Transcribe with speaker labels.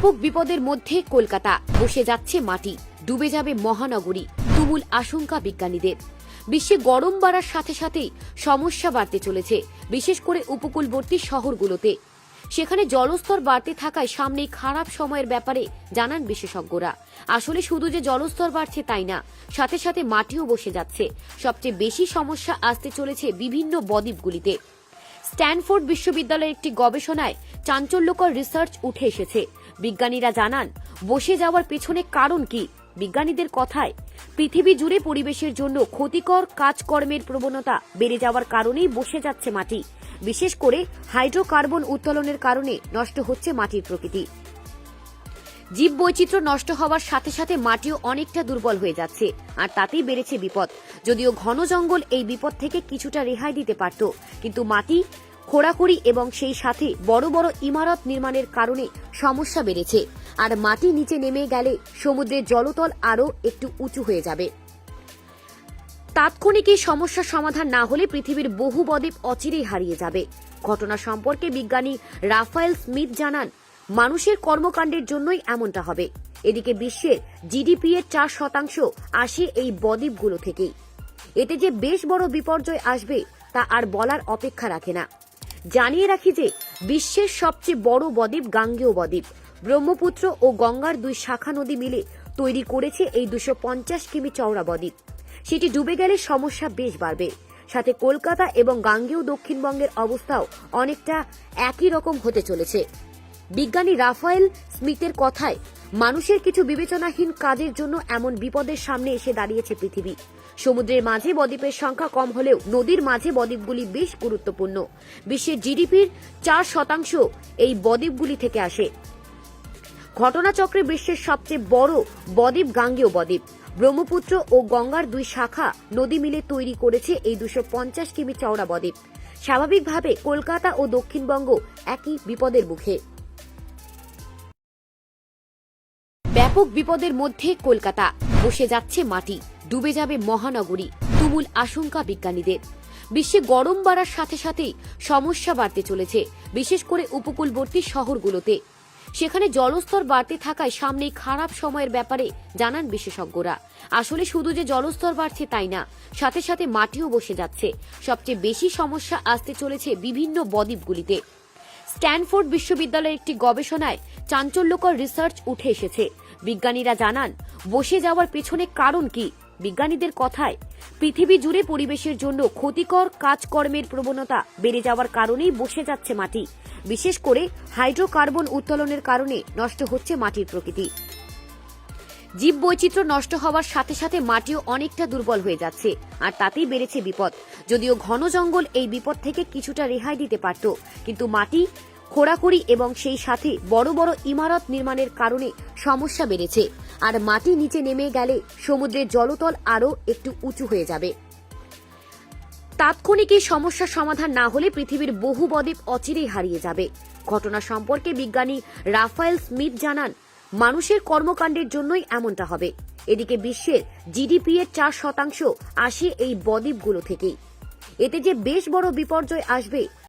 Speaker 1: ব্যাপক বিপদের মধ্যে কলকাতা, বসে যাচ্ছে মাটি, ডুবে যাবে মহানগরী, তুমুল আশঙ্কা বিজ্ঞানীদের। বিশ্বে গরম বাড়ার সাথে সাথেই সমস্যা বাড়তে চলেছে, বিশেষ করে উপকূলবর্তী শহরগুলোতে। সেখানে জলস্তর বাড়তে থাকায় সামনেই খারাপ সময়ের ব্যাপারে জানান বিশেষজ্ঞরা। আসলে শুধু যে জলস্তর বাড়ছে তাই না, সাথে সাথে মাটিও বসে যাচ্ছে। সবচেয়ে বেশি সমস্যা আসতে চলেছে বিভিন্ন বদ্বীপগুলিতে। স্ট্যানফোর্ড বিশ্ববিদ্যালয়ের একটি গবেষণায় চাঞ্চল্যকর রিসার্চ উঠে এসেছে। বিজ্ঞানীরা জানান, বসে যাওয়ার পেছনে কারণ কি? বিজ্ঞানীদের কথায়, পৃথিবী জুড়ে পরিবেশের জন্য ক্ষতিকর কাজকর্মের প্রবণতা বেড়ে যাওয়ার কারণেই বসে যাচ্ছে মাটি। বিশেষ করে হাইড্রোকার্বন উত্তোলনের কারণে নষ্ট হচ্ছে মাটির প্রকৃতি। জীববৈচিত্র্য নষ্ট হওয়ার সাথে সাথে মাটিও অনেকটা দুর্বল হয়ে যাচ্ছে, আর তাতেই বেড়েছে বিপদ। যদিও ঘন জঙ্গল এই বিপদ থেকে কিছুটা রেহাই দিতে পারত, কিন্তু মাটি খোঁড়াখুড়ি এবং সেই সাথে বড় বড় ইমারত নির্মাণের কারণে সমস্যা বেড়েছে। আর মাটি নিচে নেমে গেলে সমুদ্রের জলতল আরও একটু উঁচু হয়ে যাবে। তাৎক্ষণিক এই সমস্যার সমাধান না হলে পৃথিবীর বহু বদ্বীপ অচিরেই হারিয়ে যাবে। ঘটনা সম্পর্কে বিজ্ঞানী রাফায়েল স্মিথ জানান, মানুষের কর্মকাণ্ডের জন্যই এমনটা হবে। এদিকে বিশ্বের জিডিপি এর 4% আসে এই বদ্বীপগুলো থেকেই। এতে যে বেশ বড় বিপর্যয় আসবে তা আর বলার অপেক্ষা রাখে না। জানিয়ে রাখি যে বিশ্বের সবচেয়ে বড় বদ্বীপ গাঙ্গেয় বদ্বীপ। ব্রহ্মপুত্র ও গঙ্গার দুই শাখা নদী মিলে তৈরি করেছে এই 250 কিমি চওড়া বদ্বীপ। সেটি ডুবে গেলে সমস্যা বেশ বাড়বে। সাথে কলকাতা এবং গাঙ্গেয় দক্ষিণবঙ্গের অবস্থাও অনেকটা একই রকম হতে চলেছে। বিজ্ঞানী রাফায়েল স্মিথের কথায়, মানুষের কিছু বিবেচনাহীন কাজের জন্য এমন বিপদের সামনে এসে দাঁড়িয়েছে পৃথিবী। সমুদ্রের মাঝে বদ্বীপের সংখ্যা কম হলেও নদীর মাঝে বদ্বীপগুলি বেশ গুরুত্বপূর্ণ। বিশ্বের জিডিপির 4% এই বদ্বীপগুলি থেকে আসে। ঘটনাচক্রে বিশ্বের সবচেয়ে বড় বদ্বীপ গাঙ্গেয় বদ্বীপ। ব্রহ্মপুত্র ও গঙ্গার দুই শাখা নদী মিলে তৈরি করেছে এই 250 কিমি চওড়া বদ্বীপ। স্বাভাবিকভাবে কলকাতা ও দক্ষিণবঙ্গ একই বিপদের মুখে। ব্যাপক বিপদের মধ্যে কলকাতা, বসে যাচ্ছে মাটি, ডুবে যাবে মহানগরী, তুমুল আশঙ্কা বিজ্ঞানীদের। বিশ্বে গরম বাড়ার সাথে সাথেই সমস্যা বাড়তে চলেছে, বিশেষ করে উপকূলবর্তী শহরগুলোতে। সেখানে জলস্তর বাড়তে থাকায় সামনেই খারাপ সময়ের ব্যাপারে জানান বিশেষজ্ঞরা। আসলে শুধু যে জলস্তর বাড়ছে তাই না, সাথে সাথে মাটিও বসে যাচ্ছে। সবচেয়ে বেশি সমস্যা আসতে চলেছে বিভিন্ন বদ্বীপগুলিতে। স্ট্যানফোর্ড বিশ্ববিদ্যালয়ের একটি গবেষণায় চাঞ্চল্যকর রিসার্চ উঠে এসেছে। বিজ্ঞানীরা জানান, বসে যাওয়ার পেছনে কারণ কি? বিজ্ঞানীদের কথায়, পৃথিবী জুড়ে পরিবেশের জন্য ক্ষতিকর কাজকর্মের প্রবণতা বেড়ে যাওয়ার কারণেই বসে যাচ্ছে মাটি। বিশেষ করে হাইড্রোকার্বন উত্তোলনের কারণে নষ্ট হচ্ছে মাটির প্রকৃতি। জীববৈচিত্র্য নষ্ট হওয়ার সাথে সাথে মাটিও অনেকটা দুর্বল হয়ে যাচ্ছে, আর তাতেই বেড়েছে বিপদ। যদিও ঘন জঙ্গল এই বিপদ থেকে কিছুটা রেহাই দিতে পারত, কিন্তু মাটি খোঁড়াখুড়ি এবং সেই সাথে বড় বড় ইমারত নির্মাণের কারণে সমস্যা বেড়েছে। আর মাটি নিচে নেমে গেলে সমুদ্রের জলতল আরও একটু উঁচু হয়ে যাবে। তাৎক্ষণিক এই সমস্যার সমাধান না হলে পৃথিবীর বহু বদ্বীপ অচিরেই হারিয়ে যাবে। ঘটনা সম্পর্কে বিজ্ঞানী রাফায়েল স্মিথ জানান, মানুষের কর্মকাণ্ডের জন্যই এমনটা হবে। এদিকে বিশ্বের জিডিপি এর 4% আসে এই বদ্বীপগুলো থেকেই। এতে যে বেশ বড় বিপর্যয় আসবে